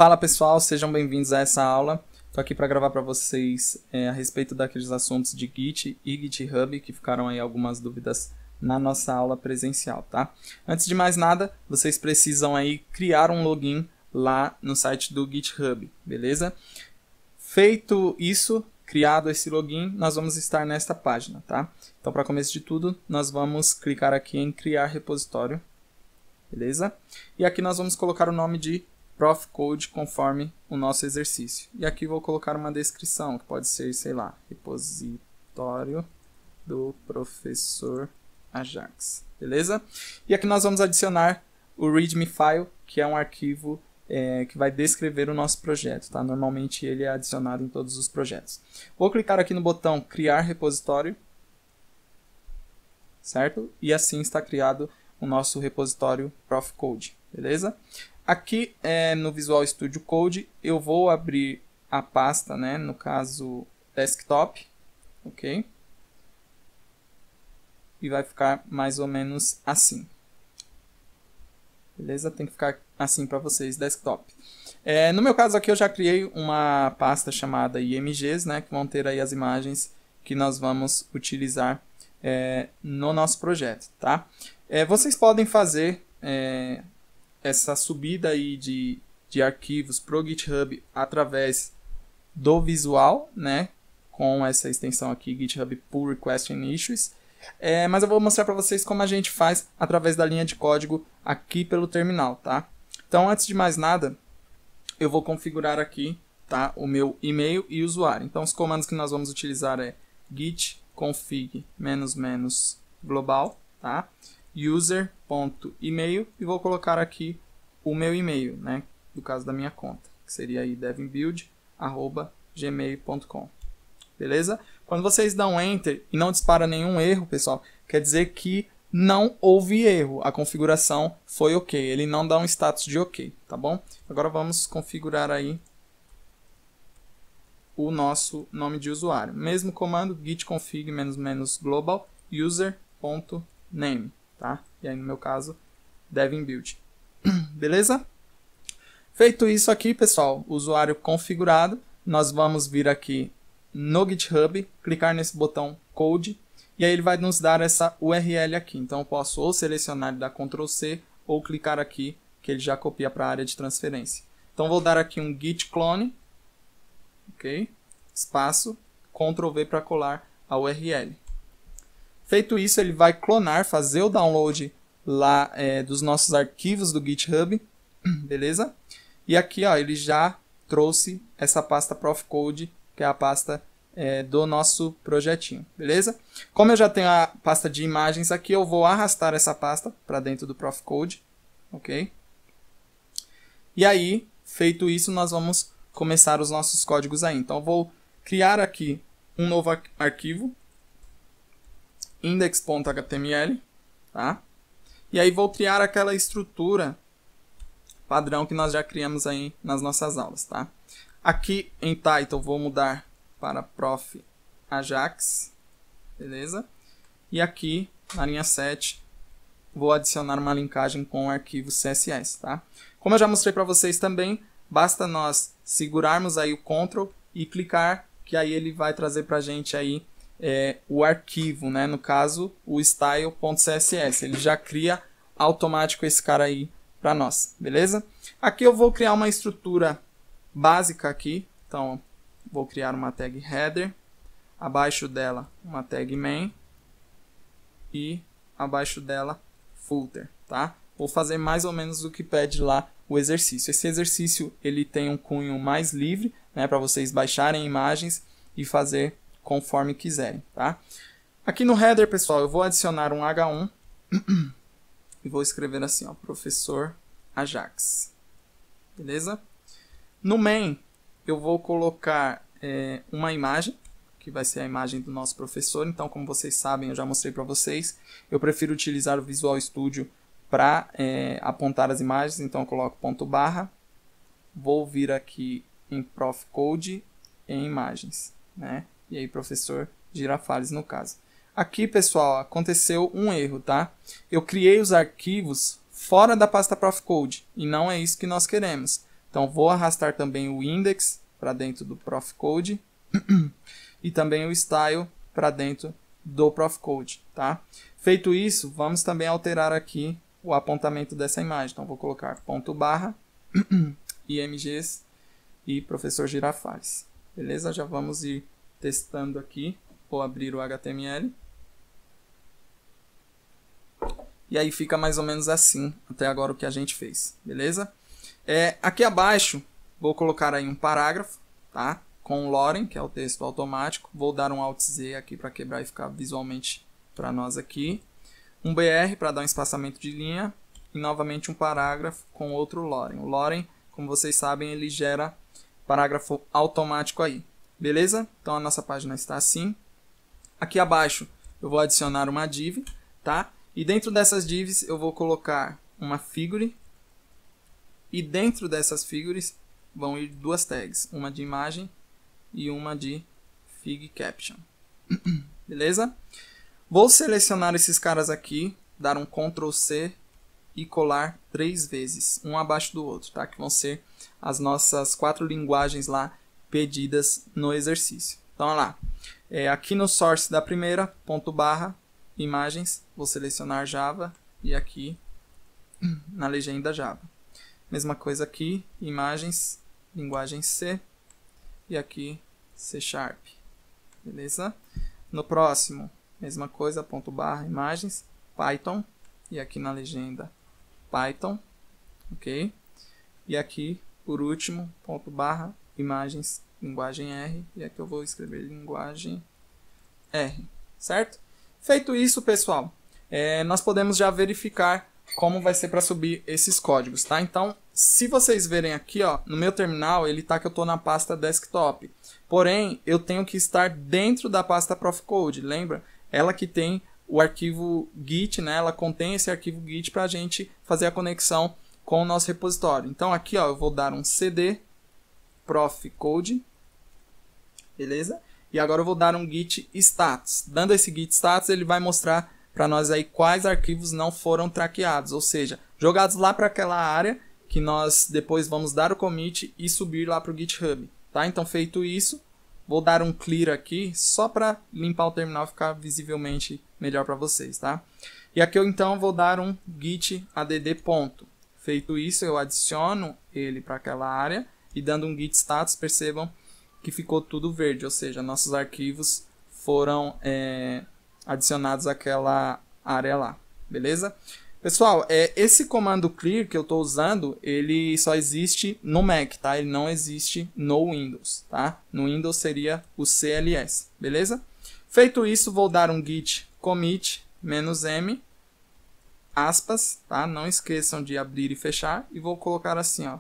Fala pessoal, sejam bem-vindos a essa aula. Estou aqui para gravar para vocês a respeito daqueles assuntos de Git e GitHub, que ficaram aí algumas dúvidas na nossa aula presencial, tá? Antes de mais nada, vocês precisam aí criar um login lá no site do GitHub, beleza? Feito isso, criado esse login, nós vamos estar nesta página, tá? Então, para começo de tudo, nós vamos clicar aqui em criar repositório, beleza? E aqui nós vamos colocar o nome de Prof. Code conforme o nosso exercício. E aqui vou colocar uma descrição, que pode ser, sei lá, repositório do professor Ajax, beleza? E aqui nós vamos adicionar o README file, que é um arquivo que vai descrever o nosso projeto, tá? Normalmente ele é adicionado em todos os projetos. Vou clicar aqui no botão criar repositório, certo? E assim está criado o nosso repositório Prof. Code, beleza? Aqui no Visual Studio Code eu vou abrir a pasta, né, no caso desktop, ok? E vai ficar mais ou menos assim. Beleza? Tem que ficar assim para vocês, desktop. No meu caso aqui eu já criei uma pasta chamada IMGs, né, que vão ter aí as imagens que nós vamos utilizar no nosso projeto, tá? Vocês podem fazer essa subida aí de arquivos para o GitHub através do visual, né, com essa extensão aqui, GitHub Pull Request and Issues. Mas eu vou mostrar para vocês como a gente faz através da linha de código aqui pelo terminal, tá? Então, antes de mais nada, eu vou configurar aqui, tá, o meu e-mail e usuário. Então, os comandos que nós vamos utilizar é git config -- global, tá? user.email e vou colocar aqui o meu e-mail, né, no caso da minha conta, que seria aí devinbuild@gmail.com. Beleza? Quando vocês dão enter e não dispara nenhum erro, pessoal, quer dizer que não houve erro, a configuração foi ok, ele não dá um status de ok, tá bom? Agora vamos configurar aí o nosso nome de usuário. Mesmo comando, git config -- global user.name. Tá? E aí no meu caso, devinbuild. Beleza? Feito isso aqui, pessoal, usuário configurado, nós vamos vir aqui no GitHub, clicar nesse botão Code, e aí ele vai nos dar essa URL aqui. Então eu posso ou selecionar e dar Ctrl C, ou clicar aqui, que ele já copia para a área de transferência. Então vou dar aqui um git clone, ok? Espaço, Ctrl V para colar a URL. Feito isso, ele vai clonar, fazer o download lá dos nossos arquivos do GitHub, beleza? E aqui ó, ele já trouxe essa pasta Prof. Code, que é a pasta do nosso projetinho, beleza? Como eu já tenho a pasta de imagens aqui, eu vou arrastar essa pasta para dentro do Prof. Code, ok? E aí, feito isso, nós vamos começar os nossos códigos aí. Então, eu vou criar aqui um novo arquivo, index.html, tá? E aí vou criar aquela estrutura padrão que nós já criamos aí nas nossas aulas, tá? Aqui em title vou mudar para Prof. Ajax, beleza? E aqui na linha 7 vou adicionar uma linkagem com o arquivo CSS, tá? Como eu já mostrei para vocês também, basta nós segurarmos aí o Ctrl e clicar, que aí ele vai trazer para a gente aí o arquivo, né? No caso, o style.css. Ele já cria automático esse cara aí para nós, beleza? Aqui eu vou criar uma estrutura básica aqui. Então, vou criar uma tag header, abaixo dela uma tag main e abaixo dela footer, tá? Vou fazer mais ou menos o que pede lá o exercício. Esse exercício ele tem um cunho mais livre, né, para vocês baixarem imagens e fazer conforme quiserem, tá? Aqui no header, pessoal, eu vou adicionar um H1 e vou escrever assim, ó, professor Ajax, beleza? No main, eu vou colocar uma imagem, que vai ser a imagem do nosso professor. Então, como vocês sabem, eu já mostrei para vocês, eu prefiro utilizar o Visual Studio para apontar as imagens. Então, eu coloco ponto barra, vou vir aqui em Prof. Code em imagens, né? E aí, professor Girafales no caso. Aqui, pessoal, aconteceu um erro, tá? Eu criei os arquivos fora da pasta Prof. Code e não é isso que nós queremos. Então vou arrastar também o index para dentro do Profcode e também o style para dentro do Profcode, tá? Feito isso, vamos também alterar aqui o apontamento dessa imagem. Então vou colocar ponto barra imgs e professor Girafales. Beleza? Já vamos ir testando aqui. Vou abrir o HTML. E aí fica mais ou menos assim, até agora o que a gente fez. Beleza? Aqui abaixo, vou colocar aí um parágrafo, tá? Com o Loren, que é o texto automático. Vou dar um Alt Z aqui para quebrar e ficar visualmente para nós aqui. Um BR para dar um espaçamento de linha. E novamente um parágrafo com outro Loren. O Loren, como vocês sabem, ele gera parágrafo automático aí. Beleza? Então a nossa página está assim. Aqui abaixo eu vou adicionar uma div, tá? E dentro dessas divs eu vou colocar uma figure. E dentro dessas figures vão ir duas tags. Uma de imagem e uma de fig caption. Beleza? Vou selecionar esses caras aqui, dar um Ctrl C e colar 3 vezes, um abaixo do outro, tá? Que vão ser as nossas 4 linguagens lá pedidas no exercício. Então, olha lá. Aqui no source da primeira, ponto barra, imagens, vou selecionar Java e aqui na legenda Java. Mesma coisa aqui, imagens, linguagem C e aqui C#. Beleza? No próximo, mesma coisa, ponto barra, imagens, Python e aqui na legenda Python, ok? E aqui, por último, ponto barra, imagens, linguagem R, e aqui eu vou escrever linguagem R, certo? Feito isso, pessoal, nós podemos já verificar como vai ser para subir esses códigos, tá? Então, se vocês verem aqui, ó, no meu terminal, ele tá que eu estou na pasta desktop. Porém, eu tenho que estar dentro da pasta Profcode, lembra? Ela que tem o arquivo Git, né? Ela contém esse arquivo Git para a gente fazer a conexão com o nosso repositório. Então aqui, ó, eu vou dar um cd profcode, beleza? E agora eu vou dar um git status. Dando esse git status, ele vai mostrar para nós aí quais arquivos não foram traqueados, ou seja, jogados lá para aquela área que nós depois vamos dar o commit e subir lá para o GitHub, tá? Então feito isso, vou dar um clear aqui, só para limpar o terminal e ficar visivelmente melhor para vocês, tá? E aqui eu então vou dar um git add ponto. Feito isso, eu adiciono ele para aquela área e dando um git status, percebam que ficou tudo verde, ou seja, nossos arquivos foram adicionados àquela área lá, beleza? Pessoal, esse comando clear que eu estou usando, ele só existe no Mac, tá? Ele não existe no Windows, tá? No Windows seria o CLS, beleza? Feito isso, vou dar um git commit -m, aspas, tá? Não esqueçam de abrir e fechar, e vou colocar assim, ó,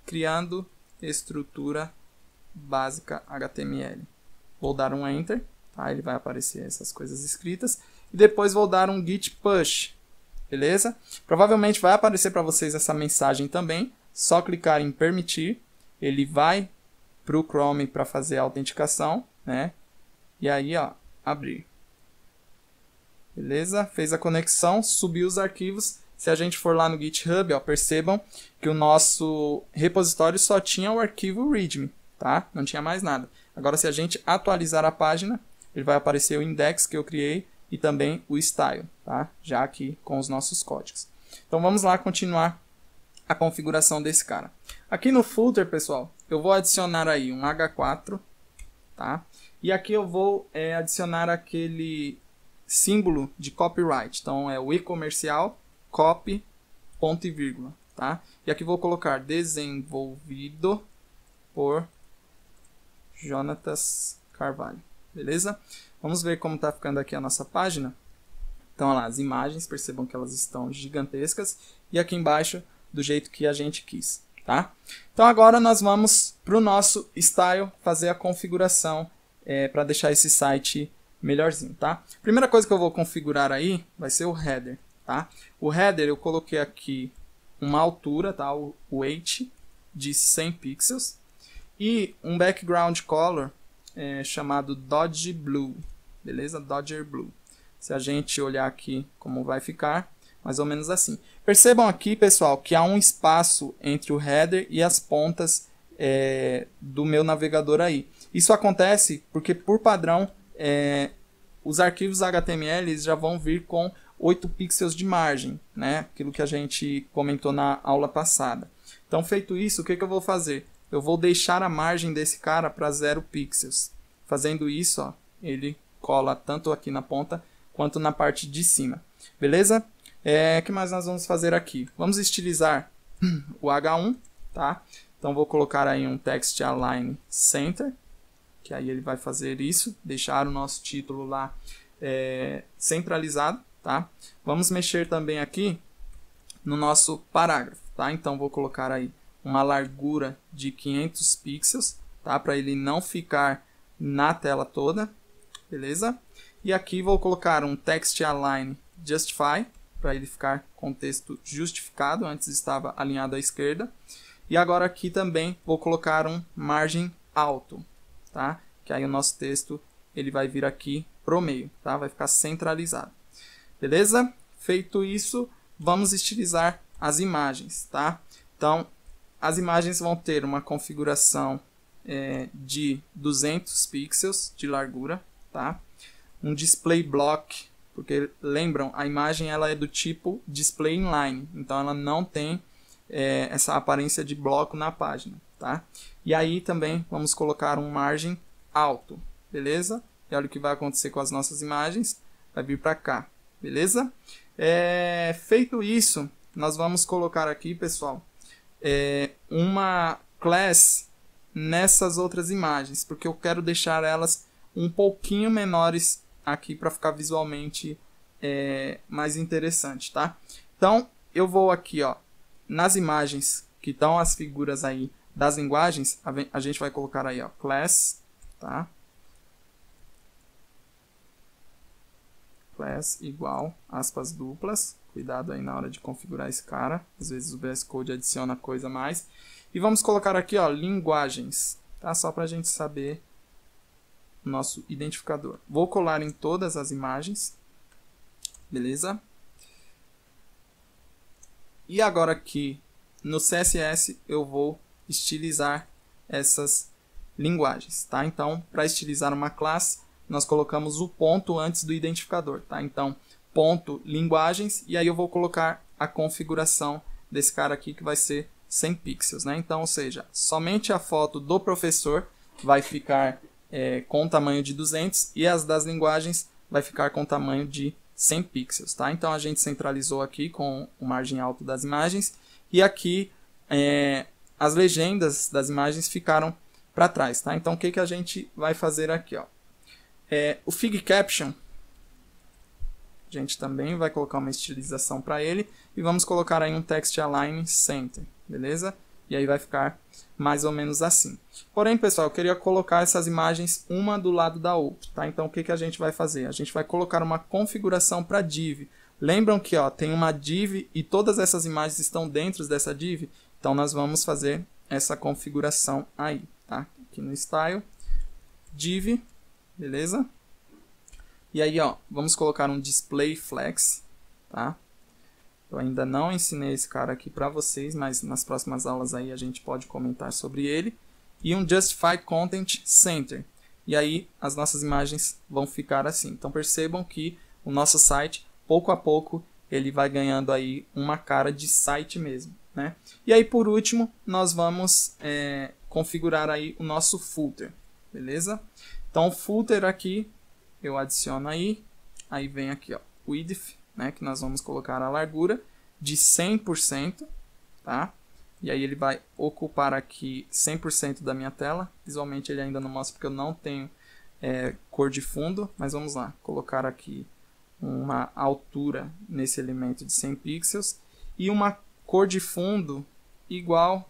criando estrutura básica HTML. Vou dar um enter, tá? Ele vai aparecer essas coisas escritas, e depois vou dar um git push. Beleza? Provavelmente vai aparecer para vocês essa mensagem também. Só clicar em permitir. Ele vai para o Chrome para fazer a autenticação, né? E aí, ó, abrir. Beleza? Fez a conexão, subiu os arquivos. Se a gente for lá no GitHub, ó, percebam que o nosso repositório só tinha o arquivo README, tá? Não tinha mais nada. Agora, se a gente atualizar a página, ele vai aparecer o index que eu criei e também o style, tá? Já aqui com os nossos códigos. Então vamos lá continuar a configuração desse cara. Aqui no footer, pessoal, eu vou adicionar aí um H4, tá? E aqui eu vou adicionar aquele símbolo de copyright. Então é o e-comercial, copy, ponto e vírgula, tá? E aqui vou colocar desenvolvido por Jonatas Carvalho, beleza? Vamos ver como está ficando aqui a nossa página. Então, olha lá, as imagens, percebam que elas estão gigantescas. E aqui embaixo, do jeito que a gente quis, tá? Então, agora nós vamos para o nosso style, fazer a configuração para deixar esse site melhorzinho, tá? Primeira coisa que eu vou configurar aí vai ser o header, tá? O header eu coloquei aqui uma altura, tá? O weight de 100 pixels. E um background color chamado Dodge Blue, beleza? Dodger Blue. Se a gente olhar aqui como vai ficar, mais ou menos assim. Percebam aqui, pessoal, que há um espaço entre o header e as pontas do meu navegador aí. Isso acontece porque, por padrão, os arquivos HTML já vão vir com 8 pixels de margem, né? Aquilo que a gente comentou na aula passada. Então, feito isso, o que eu vou fazer? Eu vou deixar a margem desse cara para 0 pixels. Fazendo isso, ó, ele cola tanto aqui na ponta quanto na parte de cima. Beleza? O que mais nós vamos fazer aqui? Vamos estilizar o H1, tá? Então, vou colocar aí um Text Align Center, que aí ele vai fazer isso, deixar o nosso título lá centralizado, tá? Vamos mexer também aqui no nosso parágrafo, tá? Então, vou colocar aí uma largura de 500 pixels, tá? Para ele não ficar na tela toda, beleza? E aqui vou colocar um Text Align Justify, para ele ficar com o texto justificado, antes estava alinhado à esquerda. E agora aqui também vou colocar um Margem Alto, tá? Que aí o nosso texto ele vai vir aqui pro meio, tá? Vai ficar centralizado. Beleza? Feito isso, vamos estilizar as imagens, tá? Então, as imagens vão ter uma configuração de 200 pixels de largura, tá? Um display block, porque lembram, a imagem ela é do tipo display inline, então ela não tem essa aparência de bloco na página, tá? E aí também vamos colocar um margem alto, beleza? E olha o que vai acontecer com as nossas imagens, vai vir para cá, beleza? Feito isso, nós vamos colocar aqui, pessoal, uma class nessas outras imagens, porque eu quero deixar elas um pouquinho menores aqui para ficar visualmente mais interessante, tá? Então, eu vou aqui, ó, nas imagens que estão as figuras aí das linguagens, a gente vai colocar aí, ó, class, tá? Class igual, aspas duplas. Cuidado aí na hora de configurar esse cara. Às vezes o VS Code adiciona coisa a mais. E vamos colocar aqui, ó, linguagens, tá? Só para a gente saber o nosso identificador. Vou colar em todas as imagens. Beleza? E agora aqui no CSS eu vou estilizar essas linguagens, tá? Então, para estilizar uma classe, nós colocamos o ponto antes do identificador, tá? Então, ponto linguagens, e aí eu vou colocar a configuração desse cara aqui que vai ser 100 pixels, né? Então, ou seja, somente a foto do professor vai ficar com tamanho de 200 e as das linguagens vai ficar com tamanho de 100 pixels, tá? Então, a gente centralizou aqui com o margem alto das imagens e aqui as legendas das imagens ficaram para trás, tá? Então, o que a gente vai fazer aqui, ó? O Fig Caption, a gente também vai colocar uma estilização para ele e vamos colocar aí um Text Align Center, beleza? E aí vai ficar mais ou menos assim. Porém, pessoal, eu queria colocar essas imagens uma do lado da outra, tá? Então, o que a gente vai fazer? A gente vai colocar uma configuração para div. Lembram que, ó, tem uma div e todas essas imagens estão dentro dessa div? Então, nós vamos fazer essa configuração aí, tá? Aqui no Style, div, beleza? E aí, ó, vamos colocar um Display Flex, tá? Eu ainda não ensinei esse cara aqui para vocês, mas nas próximas aulas aí a gente pode comentar sobre ele. E um Justify Content Center. E aí as nossas imagens vão ficar assim. Então percebam que o nosso site, pouco a pouco, ele vai ganhando aí uma cara de site mesmo, né? E aí por último, nós vamos configurar aí o nosso footer, beleza? Então o footer aqui, eu adiciono aí vem aqui, ó, width, né, que nós vamos colocar a largura de 100%, tá? E aí ele vai ocupar aqui 100% da minha tela. Visualmente ele ainda não mostra porque eu não tenho cor de fundo, mas vamos lá, colocar aqui uma altura nesse elemento de 100 pixels e uma cor de fundo igual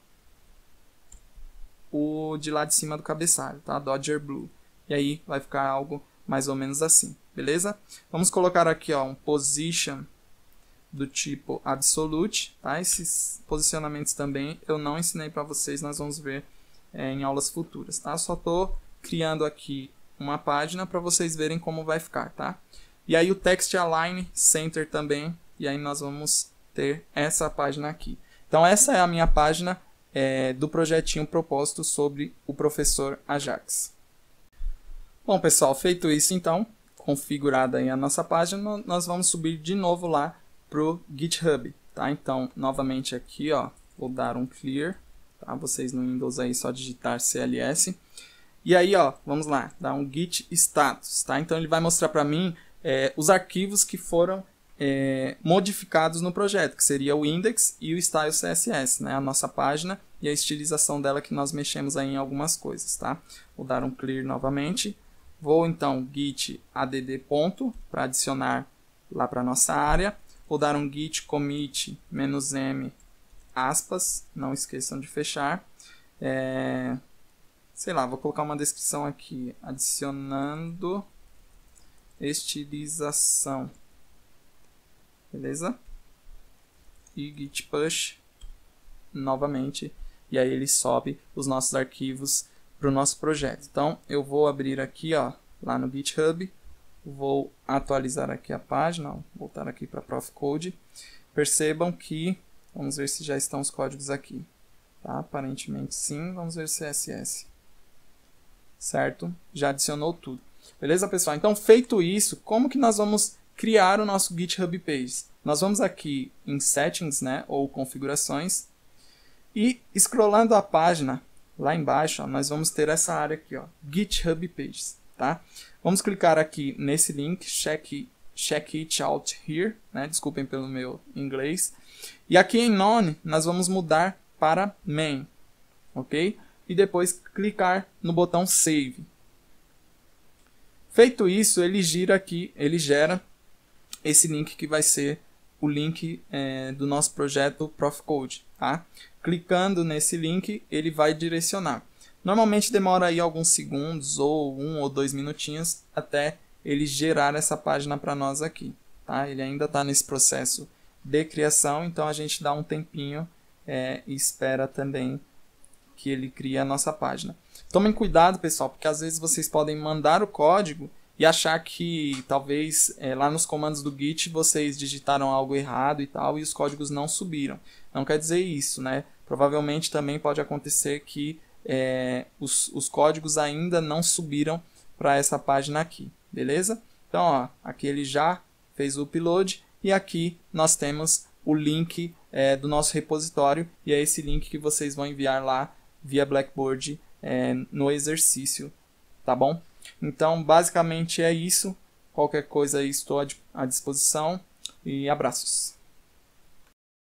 o de lá de cima do cabeçalho, tá? Dodger Blue. E aí vai ficar algo mais ou menos assim, beleza? Vamos colocar aqui, ó, um position do tipo absolute, tá? Esses posicionamentos também eu não ensinei para vocês, nós vamos ver em aulas futuras, tá? Só estou criando aqui uma página para vocês verem como vai ficar, tá? E aí o Text Align Center também, e aí nós vamos ter essa página aqui. Então essa é a minha página do projetinho proposto sobre o professor Ajax. Bom, pessoal, feito isso então, configurada aí a nossa página, nós vamos subir de novo lá para o GitHub, tá? Então, novamente aqui, ó, vou dar um clear, tá? Vocês no Windows aí só digitar CLS. E aí, ó, vamos lá, dar um git status, tá? Então ele vai mostrar para mim os arquivos que foram modificados no projeto, que seria o index e o style CSS, né? A nossa página e a estilização dela que nós mexemos aí em algumas coisas, tá? Vou dar um clear novamente. Vou então git add ponto para adicionar lá para nossa área. Vou dar um git commit -m aspas, não esqueçam de fechar. Sei lá, vou colocar uma descrição aqui, adicionando estilização, beleza? E git push novamente, e aí ele sobe os nossos arquivos para o nosso projeto. Então eu vou abrir aqui, ó, lá no GitHub, vou atualizar aqui a página, ó, voltar aqui para Profcode. Percebam que, vamos ver se já estão os códigos aqui, tá? Aparentemente sim, vamos ver CSS. Certo? Já adicionou tudo. Beleza, pessoal? Então, feito isso, como que nós vamos criar o nosso GitHub Pages? Nós vamos aqui em Settings, né, ou Configurações, e scrollando a página, lá embaixo, ó, nós vamos ter essa área aqui, ó, GitHub Pages, tá? Vamos clicar aqui nesse link, check it out here, né? Desculpem pelo meu inglês. E aqui em None, nós vamos mudar para Main, ok? E depois clicar no botão Save. Feito isso, ele gera esse link que vai ser o link do nosso projeto Profcode, tá? Clicando nesse link, ele vai direcionar. Normalmente demora aí alguns segundos, ou 1 ou 2 minutinhos, até ele gerar essa página para nós aqui, tá? Ele ainda está nesse processo de criação, então a gente dá um tempinho e espera também que ele crie a nossa página. Tomem cuidado, pessoal, porque às vezes vocês podem mandar o código e achar que talvez lá nos comandos do Git vocês digitaram algo errado e tal, e os códigos não subiram. Não quer dizer isso, né? Provavelmente também pode acontecer que os códigos ainda não subiram para essa página aqui, beleza? Então, ó, aqui ele já fez o upload e aqui nós temos o link do nosso repositório, e é esse link que vocês vão enviar lá via Blackboard no exercício, tá bom? Então, basicamente é isso. Qualquer coisa aí estou à disposição e abraços.